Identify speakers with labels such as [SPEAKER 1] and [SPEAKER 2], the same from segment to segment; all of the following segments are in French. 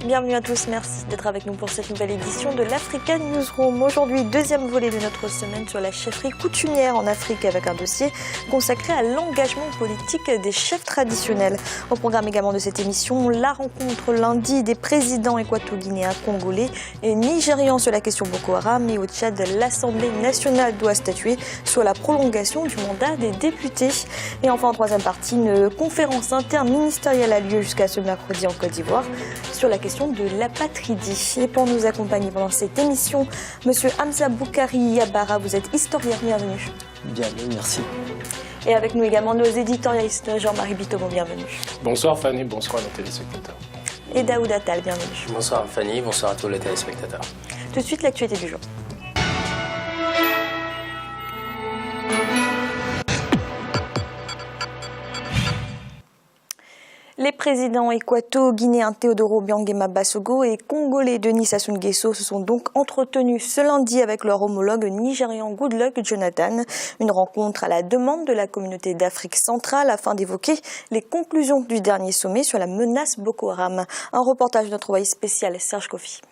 [SPEAKER 1] Bienvenue à tous, merci d'être avec nous pour cette nouvelle édition de l'Africa Newsroom. Aujourd'hui, deuxième volet de notre semaine sur la chefferie coutumière en Afrique avec un dossier consacré à l'engagement politique des chefs traditionnels. Au programme également de cette émission, la rencontre lundi des présidents équato-guinéens, congolais et nigérians sur la question Boko Haram. Et au Tchad, l'Assemblée nationale doit statuer sur la prolongation du mandat des députés. Et enfin, en troisième partie, une conférence interministérielle a lieu jusqu'à ce mercredi en Côte d'Ivoire sur la question de l'apatridie. Et pour nous accompagner pendant cette émission, Monsieur Hamza Boukari Yabara, vous êtes historien, bienvenue.
[SPEAKER 2] Bienvenue, merci.
[SPEAKER 1] Et avec nous également nos éditorialistes, Jean-Marie Bitomo, bienvenue.
[SPEAKER 3] Bonsoir Fanny, bonsoir à nos téléspectateurs.
[SPEAKER 1] Et Daoud Attal, bienvenue.
[SPEAKER 2] Bonsoir Fanny, bonsoir à tous les téléspectateurs.
[SPEAKER 1] Tout de suite, l'actualité du jour. Les présidents équato-guinéens Teodoro Obiang Basogo et congolais Denis Sassou Nguesso se sont donc entretenus ce lundi avec leur homologue nigérian Goodluck Jonathan. Une rencontre à la demande de la communauté d'Afrique centrale afin d'évoquer les conclusions du dernier sommet sur la menace Boko Haram. Un reportage de notre envoyé spécial Serge Kofi.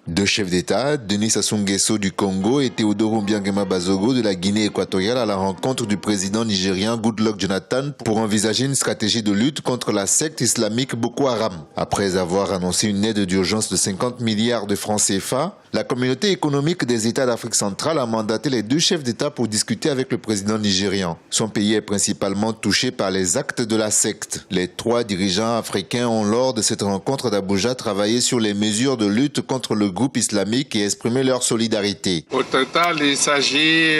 [SPEAKER 4] Deux chefs d'État, Denis Sassou Nguesso du Congo et Teodoro Obiang Basogo de la Guinée équatoriale à la rencontre du président nigérien Goodluck Jonathan pour envisager une stratégie de lutte contre la secte islamique Boko Haram. Après avoir annoncé une aide d'urgence de 50 milliards de francs CFA, la communauté économique des États d'Afrique centrale a mandaté les deux chefs d'État pour discuter avec le président nigérian. Son pays est principalement touché par les actes de la secte. Les trois dirigeants africains ont lors de cette rencontre d'Abuja travaillé sur les mesures de lutte contre le groupe islamique et exprimé leur solidarité.
[SPEAKER 5] Au total, il s'agit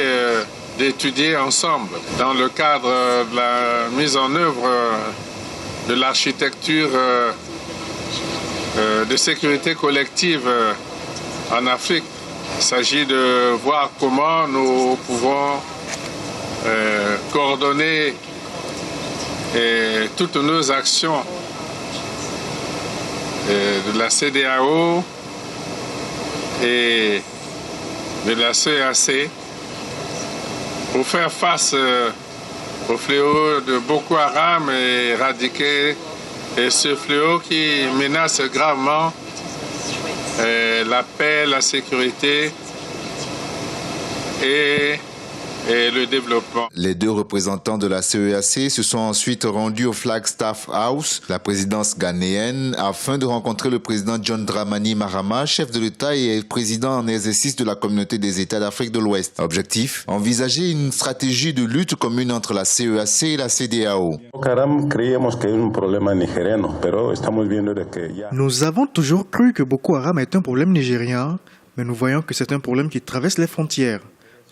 [SPEAKER 5] d'étudier ensemble, dans le cadre de la mise en œuvre de l'architecture de sécurité collective en Afrique. Il s'agit de voir comment nous pouvons coordonner toutes nos actions de la CEDEAO et de la CEAC pour faire face au fléau de Boko Haram et éradiquer ce fléau qui menace gravement la paix, la sécurité et le développement.
[SPEAKER 4] Les deux représentants de la CEAC se sont ensuite rendus au Flagstaff House, la présidence ghanéenne, afin de rencontrer le président John Dramani Mahama, chef de l'État et président en exercice de la communauté des États d'Afrique de l'Ouest. Objectif, envisager une stratégie de lutte commune entre la CEAC et la CEDEAO.
[SPEAKER 6] Nous avons toujours cru que Boko Haram est un problème nigérien, mais nous voyons que c'est un problème qui traverse les frontières.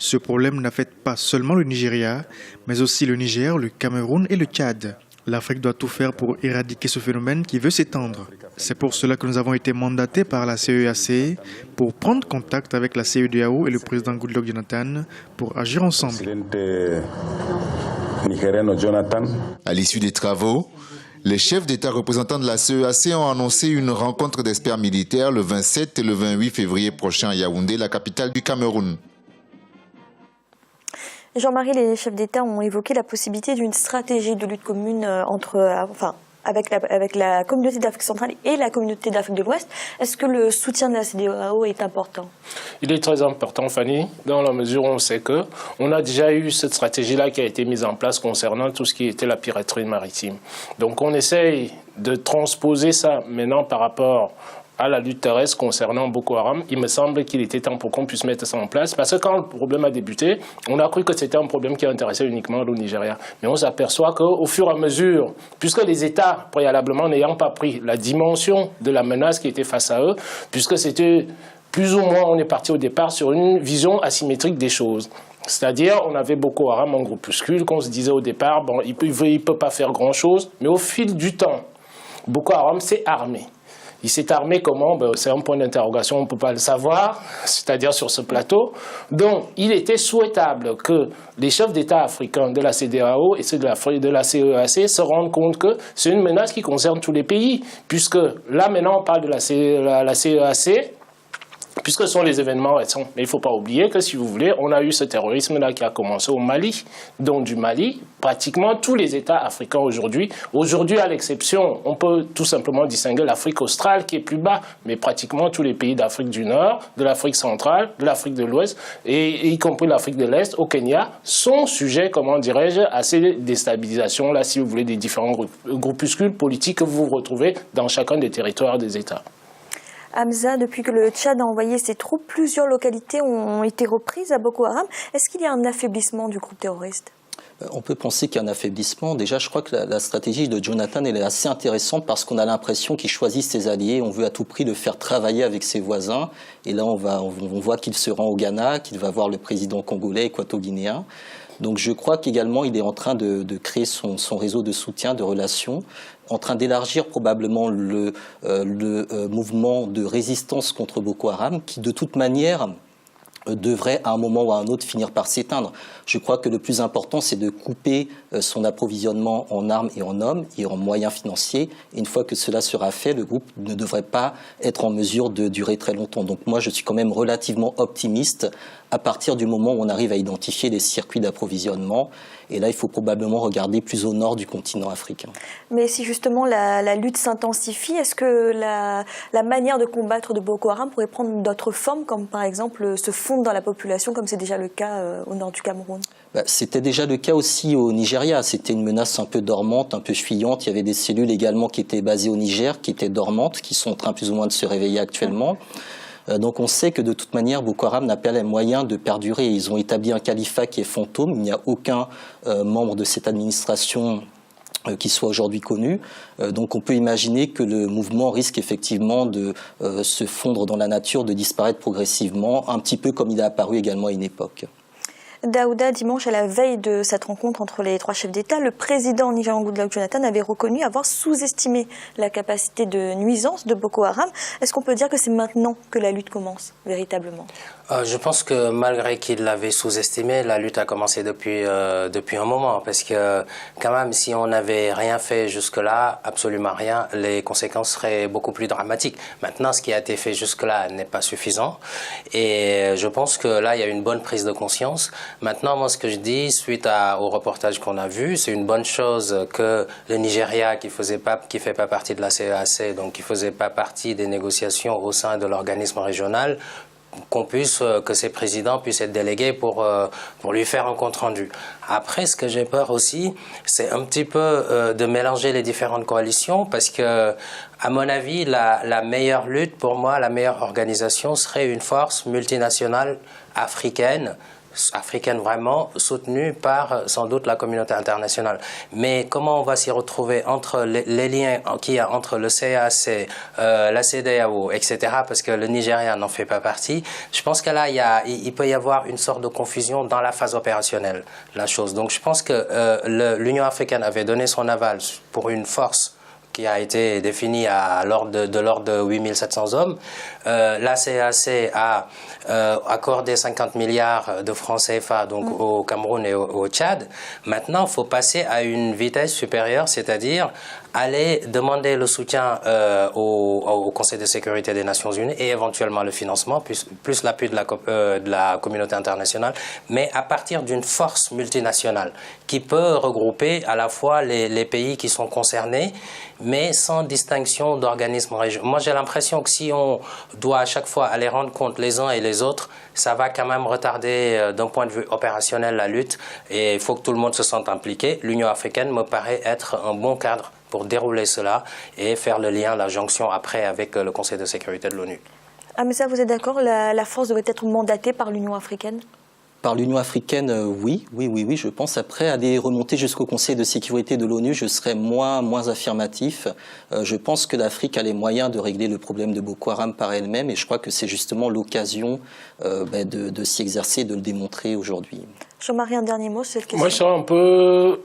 [SPEAKER 6] Ce problème n'affecte pas seulement le Nigeria, mais aussi le Niger, le Cameroun et le Tchad. L'Afrique doit tout faire pour éradiquer ce phénomène qui veut s'étendre. C'est pour cela que nous avons été mandatés par la CEAC pour prendre contact avec la CEDEAO et le président Goodluck Jonathan pour agir ensemble.
[SPEAKER 4] À l'issue des travaux, les chefs d'État représentants de la CEAC ont annoncé une rencontre d'experts militaires le 27 et le 28 février prochain à Yaoundé, la capitale du Cameroun.
[SPEAKER 1] Jean-Marie, les chefs d'État ont évoqué la possibilité d'une stratégie de lutte commune avec la communauté d'Afrique centrale et la communauté d'Afrique de l'Ouest. Est-ce que le soutien de la CEDEAO est important?
[SPEAKER 3] Il est très important, Fanny, dans la mesure où on sait qu'on a déjà eu cette stratégie-là qui a été mise en place concernant tout ce qui était la piraterie maritime. Donc on essaye de transposer ça maintenant par rapport à la lutte terrestre concernant Boko Haram. Il me semble qu'il était temps pour qu'on puisse mettre ça en place. Parce que quand le problème a débuté, on a cru que c'était un problème qui intéressait uniquement le Nigeria. Mais on s'aperçoit qu'au fur et à mesure, puisque les États, préalablement, n'ayant pas pris la dimension de la menace qui était face à eux, puisque c'était plus ou moins, on est parti au départ sur une vision asymétrique des choses. C'est-à-dire, on avait Boko Haram en groupuscule, qu'on se disait au départ, bon, il peut pas faire grand-chose. Mais au fil du temps, Boko Haram s'est armé. Il s'est armé comment? C'est un point d'interrogation, on ne peut pas le savoir, c'est-à-dire sur ce plateau. Donc, il était souhaitable que les chefs d'État africains de la CEDEAO et ceux de la CEAC se rendent compte que c'est une menace qui concerne tous les pays, puisque là, maintenant, on parle de la CEAC, puisque ce sont les événements récents. Mais il ne faut pas oublier que, si vous voulez, on a eu ce terrorisme-là qui a commencé au Mali. Donc du Mali, pratiquement tous les États africains aujourd'hui, à l'exception, on peut tout simplement distinguer l'Afrique australe qui est plus bas, mais pratiquement tous les pays d'Afrique du Nord, de l'Afrique centrale, de l'Afrique de l'Ouest, et y compris l'Afrique de l'Est, au Kenya, sont sujets, comment dirais-je, à ces déstabilisations, là, si vous voulez, des différents groupuscules politiques que vous retrouvez dans chacun des territoires des États.
[SPEAKER 1] Hamza, depuis que le Tchad a envoyé ses troupes, plusieurs localités ont été reprises à Boko Haram. Est-ce qu'il y a un affaiblissement du groupe terroriste ?
[SPEAKER 7] On peut penser qu'il y a un affaiblissement. Déjà, je crois que la stratégie de Jonathan elle est assez intéressante parce qu'on a l'impression qu'il choisit ses alliés. On veut à tout prix le faire travailler avec ses voisins. Et là, on voit qu'il se rend au Ghana, qu'il va voir le président congolais, équato-guinéen. Donc je crois qu'également, il est en train de créer son réseau de soutien, de relations, en train d'élargir probablement le mouvement de résistance contre Boko Haram, qui de toute manière devrait à un moment ou à un autre finir par s'éteindre. Je crois que le plus important, c'est de couper son approvisionnement en armes et en hommes et en moyens financiers. Et une fois que cela sera fait, le groupe ne devrait pas être en mesure de durer très longtemps. Donc moi, je suis quand même relativement optimiste à partir du moment où on arrive à identifier les circuits d'approvisionnement. Et là, il faut probablement regarder plus au nord du continent africain.
[SPEAKER 1] Mais si justement la lutte s'intensifie, est-ce que la manière de combattre de Boko Haram pourrait prendre d'autres formes, comme par exemple se fondre dans la population, comme c'est déjà le cas au nord du Cameroun ?
[SPEAKER 7] C'était déjà le cas aussi au Nigeria. C'était une menace un peu dormante, un peu fuyante. Il y avait des cellules également qui étaient basées au Niger, qui étaient dormantes, qui sont en train plus ou moins de se réveiller actuellement. Donc on sait que de toute manière, Boko Haram n'a pas les moyens de perdurer. Ils ont établi un califat qui est fantôme. Il n'y a aucun membre de cette administration qui soit aujourd'hui connu. Donc on peut imaginer que le mouvement risque effectivement de se fondre dans la nature, de disparaître progressivement, un petit peu comme il a apparu également à une époque.
[SPEAKER 1] Daouda, dimanche, à la veille de cette rencontre entre les trois chefs d'État, le président nigérian Goodluck Jonathan avait reconnu avoir sous-estimé la capacité de nuisance de Boko Haram. Est-ce qu'on peut dire que c'est maintenant que la lutte commence, véritablement ?
[SPEAKER 2] Je pense que malgré qu'il l'avait sous-estimé, la lutte a commencé depuis un moment. Parce que quand même, si on n'avait rien fait jusque-là, absolument rien, les conséquences seraient beaucoup plus dramatiques. Maintenant, ce qui a été fait jusque-là n'est pas suffisant. Et je pense que là, il y a une bonne prise de conscience. Maintenant, moi, ce que je dis, suite au reportage qu'on a vu, c'est une bonne chose que le Nigeria, qui fait pas partie de la CEAC, donc qui faisait pas partie des négociations au sein de l'organisme régional, que ces présidents puissent être délégués pour lui faire un compte rendu. Après, ce que j'ai peur aussi, c'est un petit peu de mélanger les différentes coalitions, parce que, à mon avis, la meilleure lutte, pour moi, la meilleure organisation serait une force multinationale africaine vraiment soutenue par sans doute la communauté internationale. Mais comment on va s'y retrouver entre les liens qu'il y a entre le CAC, la CEDEAO, etc., parce que le Nigeria n'en fait pas partie, je pense que là, il peut y avoir une sorte de confusion dans la phase opérationnelle, la chose. Donc je pense que l'Union africaine avait donné son aval pour une force qui a été définie à l'ordre de 8700 hommes. La CAC a accordé 50 milliards de francs CFA donc au Cameroun et au Tchad. Maintenant, il faut passer à une vitesse supérieure, c'est-à-dire aller demander le soutien au Conseil de sécurité des Nations Unies et éventuellement le financement, plus l'appui de la communauté internationale, mais à partir d'une force multinationale qui peut regrouper à la fois les pays qui sont concernés, mais sans distinction d'organismes régionaux. Moi, j'ai l'impression que si on doit à chaque fois aller rendre compte les uns et les autres, ça va quand même retarder d'un point de vue opérationnel la lutte et il faut que tout le monde se sente impliqué. L'Union africaine me paraît être un bon cadre pour dérouler cela et faire le lien, la jonction après avec le Conseil de sécurité de l'ONU.
[SPEAKER 1] Ah mais ça, vous êtes d'accord, la force devrait être mandatée par l'Union africaine ?
[SPEAKER 7] Par l'Union africaine, oui, je pense. Après, aller remonter jusqu'au Conseil de sécurité de l'ONU, je serais moins affirmatif. Je pense que l'Afrique a les moyens de régler le problème de Boko Haram par elle-même et je crois que c'est justement l'occasion de s'y exercer et de le démontrer aujourd'hui.
[SPEAKER 1] Jean-Marie, un dernier mot sur cette question.
[SPEAKER 3] Moi,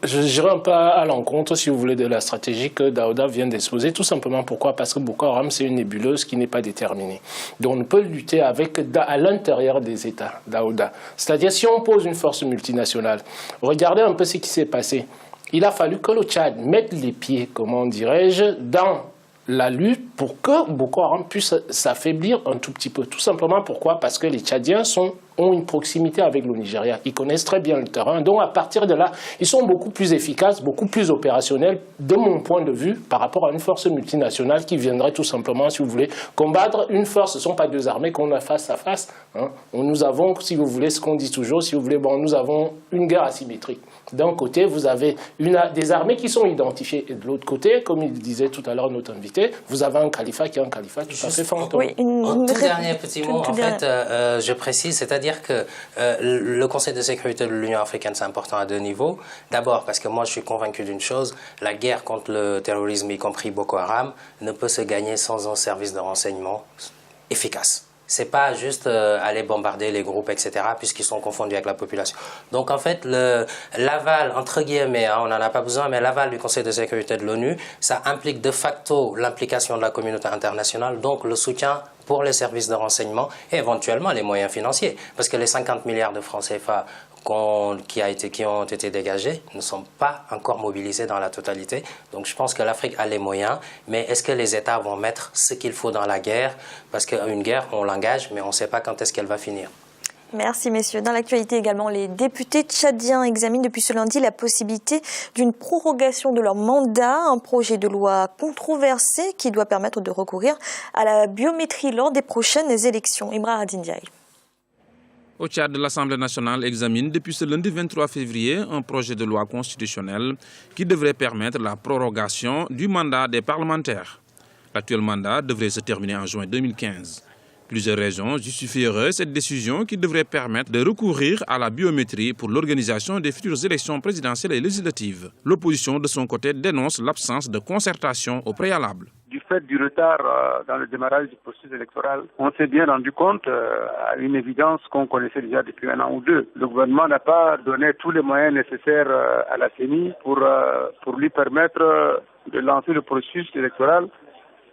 [SPEAKER 3] j'irai un peu à l'encontre, si vous voulez, de la stratégie que Daouda vient d'exposer. Tout simplement pourquoi ? Parce que Boko Haram, c'est une nébuleuse qui n'est pas déterminée. Donc, on peut lutter à l'intérieur des États, Daouda. C'est-à-dire, si on pose une force multinationale, regardez un peu ce qui s'est passé. Il a fallu que le Tchad mette les pieds, comment dirais-je, dans la lutte pour que Boko Haram puisse s'affaiblir un tout petit peu. Tout simplement pourquoi? Parce que les Tchadiens ont une proximité avec le Nigeria. Ils connaissent très bien le terrain. Donc à partir de là, ils sont beaucoup plus efficaces, beaucoup plus opérationnels, de mon point de vue, par rapport à une force multinationale qui viendrait tout simplement, si vous voulez, combattre une force. Ce ne sont pas deux armées qu'on a face à face. Hein. Nous avons, si vous voulez, ce qu'on dit toujours, si vous voulez, nous avons une guerre asymétrique. D'un côté, vous avez des armées qui sont identifiées. Et de l'autre côté, comme il disait tout à l'heure notre invité, vous avez un califat qui est un califat tout à fait fantôme.
[SPEAKER 2] Oui, un tout dernier petit mot, en fait, je précise, c'est-à-dire que le Conseil de sécurité de l'Union africaine, c'est important à deux niveaux. D'abord, parce que moi, je suis convaincu d'une chose, la guerre contre le terrorisme, y compris Boko Haram, ne peut se gagner sans un service de renseignement efficace. C'est pas juste aller bombarder les groupes, etc., puisqu'ils sont confondus avec la population. Donc, en fait, l'aval, entre guillemets, on n'en a pas besoin, mais l'aval du Conseil de sécurité de l'ONU, ça implique de facto l'implication de la communauté internationale, donc le soutien pour les services de renseignement et éventuellement les moyens financiers. Parce que les 50 milliards de francs CFA qui ont été dégagés ne sont pas encore mobilisés dans la totalité. Donc je pense que l'Afrique a les moyens, mais est-ce que les États vont mettre ce qu'il faut dans la guerre? Parce qu'une guerre, on l'engage, mais on ne sait pas quand est-ce qu'elle va finir.
[SPEAKER 1] Merci messieurs. Dans l'actualité également, les députés tchadiens examinent depuis ce lundi la possibilité d'une prorogation de leur mandat, un projet de loi controversé qui doit permettre de recourir à la biométrie lors des prochaines élections. Imra Adindiaï.
[SPEAKER 8] Au Tchad, l'Assemblée nationale examine depuis ce lundi 23 février un projet de loi constitutionnelle qui devrait permettre la prorogation du mandat des parlementaires. L'actuel mandat devrait se terminer en juin 2015. Plusieurs raisons justifieraient cette décision qui devrait permettre de recourir à la biométrie pour l'organisation des futures élections présidentielles et législatives. L'opposition, de son côté, dénonce l'absence de concertation au préalable.
[SPEAKER 9] Du fait du retard dans le démarrage du processus électoral, on s'est bien rendu compte à une évidence qu'on connaissait déjà depuis un an ou deux. Le gouvernement n'a pas donné tous les moyens nécessaires à la CENI pour lui permettre de lancer le processus électoral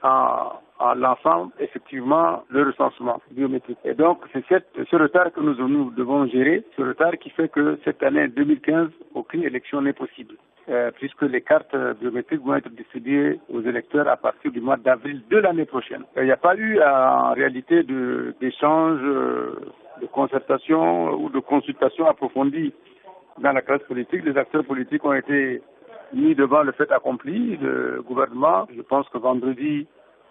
[SPEAKER 9] en lançant effectivement le recensement biométrique. Et donc, c'est ce retard que nous devons gérer, ce retard qui fait que cette année 2015, aucune élection n'est possible, puisque les cartes biométriques vont être distribuées aux électeurs à partir du mois d'avril de l'année prochaine. Il n'y a pas eu en réalité d'échange, de concertation ou de consultation approfondie dans la classe politique. Les acteurs politiques ont été mis devant le fait accompli. Le gouvernement, je pense que vendredi,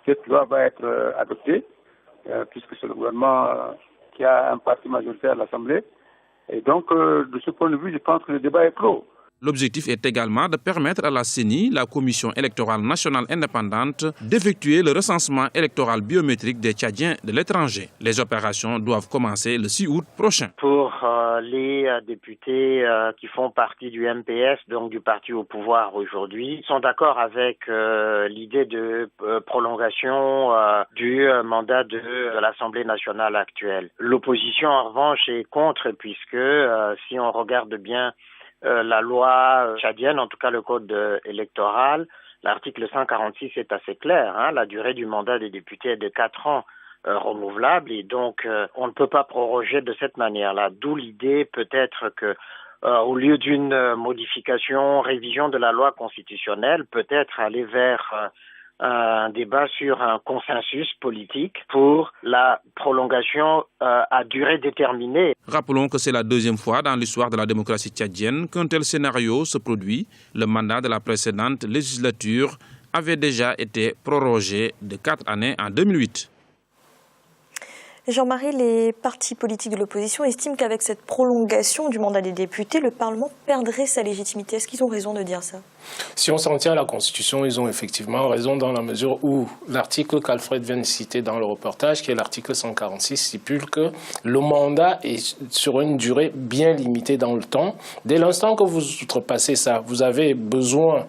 [SPEAKER 9] cette loi va être adoptée, puisque c'est le gouvernement qui a un parti majoritaire à l'Assemblée. Et donc, de ce point de vue, je pense que le débat est clos.
[SPEAKER 8] L'objectif est également de permettre à la CENI, la Commission électorale nationale indépendante, d'effectuer le recensement électoral biométrique des Tchadiens de l'étranger. Les opérations doivent commencer le 6 août prochain.
[SPEAKER 10] Pour les députés qui font partie du MPS, donc du parti au pouvoir aujourd'hui, sont d'accord avec l'idée de prolongation du mandat de l'Assemblée nationale actuelle. L'opposition, en revanche, est contre, puisque si on regarde bien la loi tchadienne, en tout cas le code électoral, l'article 146 est assez clair. La durée du mandat des députés est de 4 ans renouvelable, et donc on ne peut pas proroger de cette manière-là. D'où l'idée peut-être que au lieu d'une modification, révision de la loi constitutionnelle, peut-être aller vers un débat sur un consensus politique pour la prolongation à durée déterminée.
[SPEAKER 8] Rappelons que c'est la deuxième fois dans l'histoire de la démocratie tchadienne qu'un tel scénario se produit. Le mandat de la précédente législature avait déjà été prorogé de 4 années en 2008.
[SPEAKER 1] Jean-Marie, les partis politiques de l'opposition estiment qu'avec cette prolongation du mandat des députés, le Parlement perdrait sa légitimité. Est-ce qu'ils ont raison de dire ça?
[SPEAKER 3] Si on s'en tient à la Constitution, ils ont effectivement raison dans la mesure où l'article qu'Alfred vient de citer dans le reportage, qui est l'article 146, stipule que le mandat est sur une durée bien limitée dans le temps. Dès l'instant que vous outrepassez ça, vous avez besoin,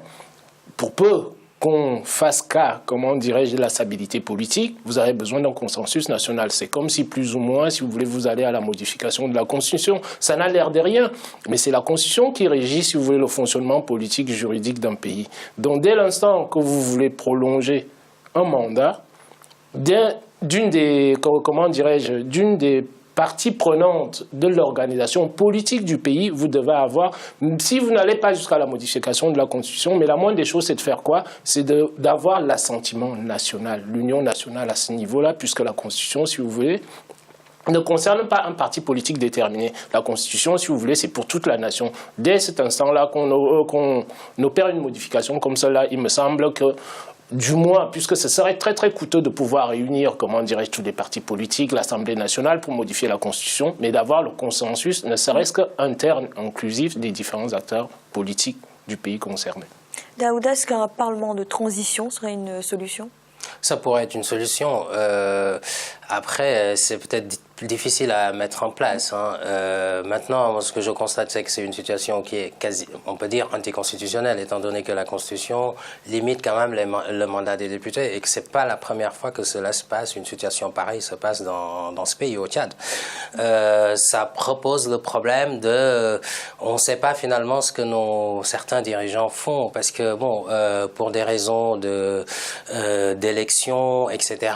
[SPEAKER 3] pour peu qu'on fasse cas, comment dirais-je, de la stabilité politique, vous avez besoin d'un consensus national. C'est comme si plus ou moins, si vous voulez, vous allez à la modification de la Constitution. Ça n'a l'air de rien, mais c'est la Constitution qui régit, si vous voulez, le fonctionnement politique, juridique d'un pays. Donc dès l'instant que vous voulez prolonger un mandat, d'une des partie prenante de l'organisation politique du pays, vous devez avoir, si vous n'allez pas jusqu'à la modification de la Constitution, mais la moindre des choses, c'est de faire quoi? C'est d'avoir l'assentiment national, l'union nationale à ce niveau-là, puisque la Constitution, si vous voulez, ne concerne pas un parti politique déterminé. La Constitution, si vous voulez, c'est pour toute la nation. Dès cet instant-là qu'on opère une modification comme cela, il me semble que du moins, puisque ce serait très très coûteux de pouvoir réunir, comment dirais-je, tous les partis politiques, l'Assemblée nationale pour modifier la Constitution, mais d'avoir le consensus, ne serait-ce qu'interne, inclusif des différents acteurs politiques du pays concerné.
[SPEAKER 1] Daouda, est-ce qu'un parlement de transition serait une solution?
[SPEAKER 2] Ça pourrait être une solution. Après, c'est peut-être difficile à mettre en place. Maintenant, ce que je constate, c'est que c'est une situation qui est quasi, on peut dire, anticonstitutionnelle, étant donné que la Constitution limite quand même le mandat des députés et que c'est pas la première fois que cela se passe, une situation pareille se passe dans ce pays, au Tchad. Ça propose le problème de, on ne sait pas finalement ce que certains dirigeants font, parce que bon, pour des raisons d'élection, etc.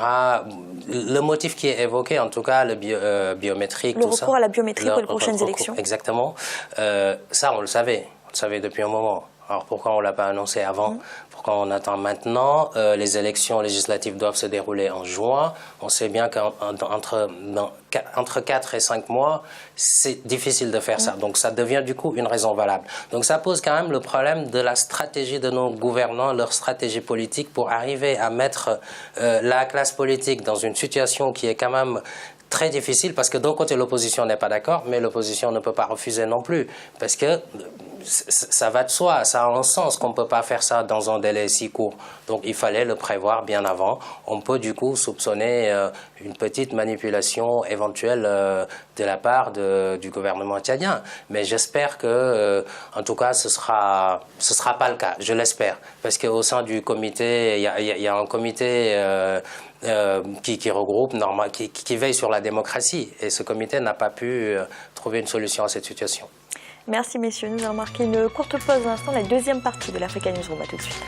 [SPEAKER 2] Le motif qui est évoqué, en tout cas, le biométrique,
[SPEAKER 1] le recours à la biométrie pour les prochaines élections.
[SPEAKER 2] Exactement. Ça, on le savait depuis un moment. Alors pourquoi on ne l'a pas annoncé avant? Pourquoi on attend maintenant? Les élections législatives doivent se dérouler en juin. On sait bien qu'entre 4 et 5 mois, c'est difficile de faire ça. Donc ça devient du coup une raison valable. Donc ça pose quand même le problème de la stratégie de nos gouvernants, leur stratégie politique pour arriver à mettre la classe politique dans une situation qui est quand même très difficile, parce que d'un côté l'opposition n'est pas d'accord, mais l'opposition ne peut pas refuser non plus, parce que ça va de soi, ça a un sens qu'on ne peut pas faire ça dans un délai si court. Donc il fallait le prévoir bien avant. On peut du coup soupçonner une petite manipulation éventuelle de la part du gouvernement tchadien. Mais j'espère que, en tout cas, ce sera pas le cas, je l'espère. Parce qu'au sein du comité, il y a un comité qui regroupe, qui veille sur la démocratie. Et ce comité n'a pas pu trouver une solution à cette situation.
[SPEAKER 1] Merci messieurs, nous allons marquer une courte pause à l'instant, la deuxième partie de l'Africa Newsroom. À tout de suite.